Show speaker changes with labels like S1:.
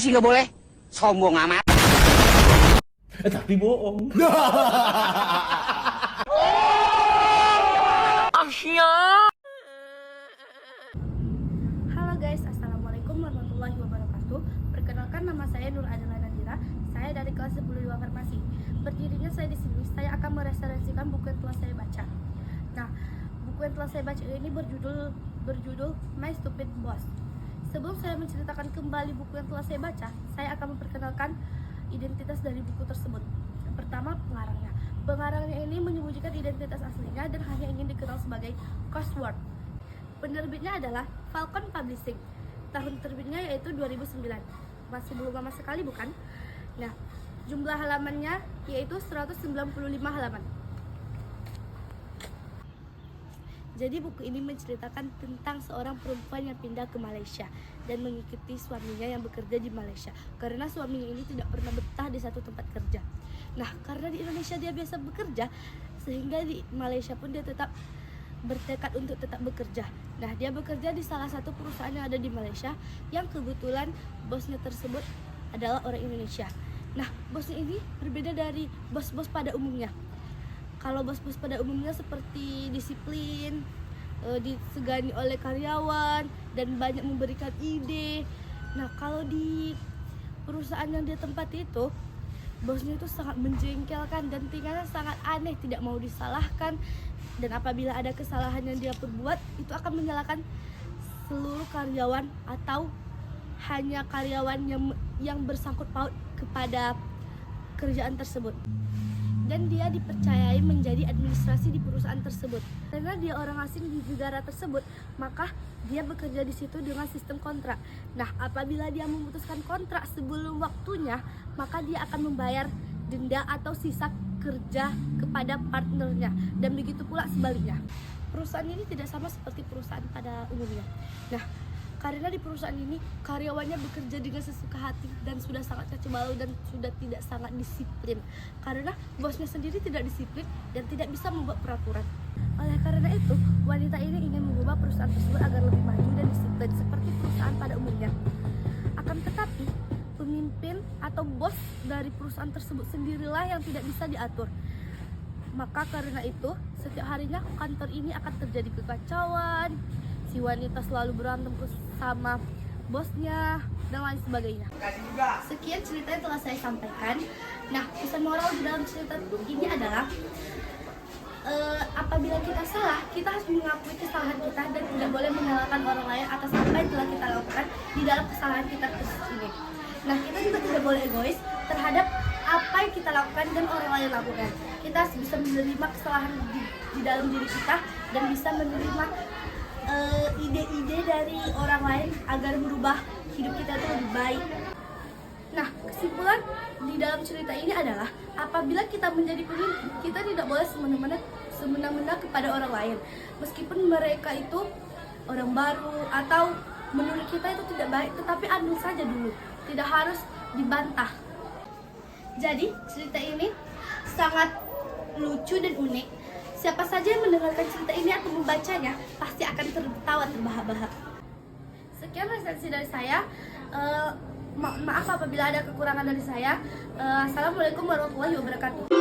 S1: sih nggak boleh? Sombong amat.
S2: Tapi bohong.
S3: Halo guys, assalamualaikum warahmatullahi wabarakatuh. Perkenalkan, nama saya Nur Adela Nadira. Saya dari kelas 10 Farmasi. Berdirinya saya di sini, saya akan mereferensikan buku yang telah saya baca. Nah, buku yang telah saya baca ini berjudul My Stupid Boss. Sebelum saya menceritakan kembali buku yang telah saya baca, saya akan memperkenalkan identitas dari buku tersebut. Yang pertama, pengarangnya. Pengarangnya ini menyembunyikan identitas aslinya dan hanya ingin dikenal sebagai Cosworth. Penerbitnya adalah Falcon Publishing. Tahun terbitnya yaitu 2009. Masih belum lama sekali, bukan? Nah, jumlah halamannya yaitu 195 halaman. Jadi buku ini menceritakan tentang seorang perempuan yang pindah ke Malaysia dan mengikuti suaminya yang bekerja di Malaysia. Karena suaminya ini tidak pernah betah di satu tempat kerja. Nah, karena di Indonesia dia biasa bekerja, sehingga di Malaysia pun dia tetap bertekad untuk tetap bekerja. Nah, dia bekerja di salah satu perusahaan yang ada di Malaysia, yang kebetulan bosnya tersebut adalah orang Indonesia. Nah, bosnya ini berbeda dari bos-bos pada umumnya. Kalau bos-bos pada umumnya seperti disiplin, disegani oleh karyawan, dan banyak memberikan ide. Nah, kalau di perusahaan yang dia tempati itu, bosnya itu sangat menjengkelkan dan tingkahnya sangat aneh, tidak mau disalahkan. Dan apabila ada kesalahan yang dia perbuat, itu akan menyalahkan seluruh karyawan atau hanya karyawan yang bersangkut paut kepada kerjaan tersebut. Dan dia dipercayai menjadi administrasi di perusahaan tersebut. Karena dia orang asing di negara tersebut, maka dia bekerja di situ dengan sistem kontrak. Nah, apabila dia memutuskan kontrak sebelum waktunya, maka dia akan membayar denda atau sisa kerja kepada partnernya. Dan begitu pula sebaliknya. Perusahaan ini tidak sama seperti perusahaan pada umumnya. Nah, karena di perusahaan ini karyawannya bekerja dengan sesuka hati dan sudah sangat kacau balau dan sudah tidak sangat disiplin. Karena bosnya sendiri tidak disiplin dan tidak bisa membuat peraturan. Oleh karena itu, wanita ini ingin mengubah perusahaan tersebut agar lebih maju dan disiplin seperti perusahaan pada umumnya. Akan tetapi, pemimpin atau bos dari perusahaan tersebut sendirilah yang tidak bisa diatur. Maka karena itu, setiap harinya kantor ini akan terjadi kekacauan. Si wanita selalu berantem sama bosnya dan lain sebagainya. Sekian cerita yang telah saya sampaikan. Nah, pesan moral di dalam cerita ini adalah apabila kita salah, kita harus mengakui kesalahan kita dan tidak boleh menyalahkan orang lain atas apa yang telah kita lakukan di dalam kesalahan kita ini. Nah, kita juga tidak boleh egois terhadap apa yang kita lakukan dan orang lain lakukan. Kita harus bisa menerima kesalahan di dalam diri kita dan bisa menerima ide-ide dari orang lain agar merubah hidup kita itu lebih baik. Nah, kesimpulan di dalam cerita ini adalah apabila kita menjadi pemimpin, kita tidak boleh semena-mena kepada orang lain. Meskipun mereka itu orang baru atau menurut kita itu tidak baik, tetapi ambil saja dulu. Tidak harus dibantah. Jadi, cerita ini sangat lucu dan unik. Siapa saja yang mendengarkan cerita ini atau membacanya pasti akan tertawa terbahak-bahak. Sekian resensi dari saya. Maaf apabila ada kekurangan dari saya. Assalamualaikum warahmatullahi wabarakatuh.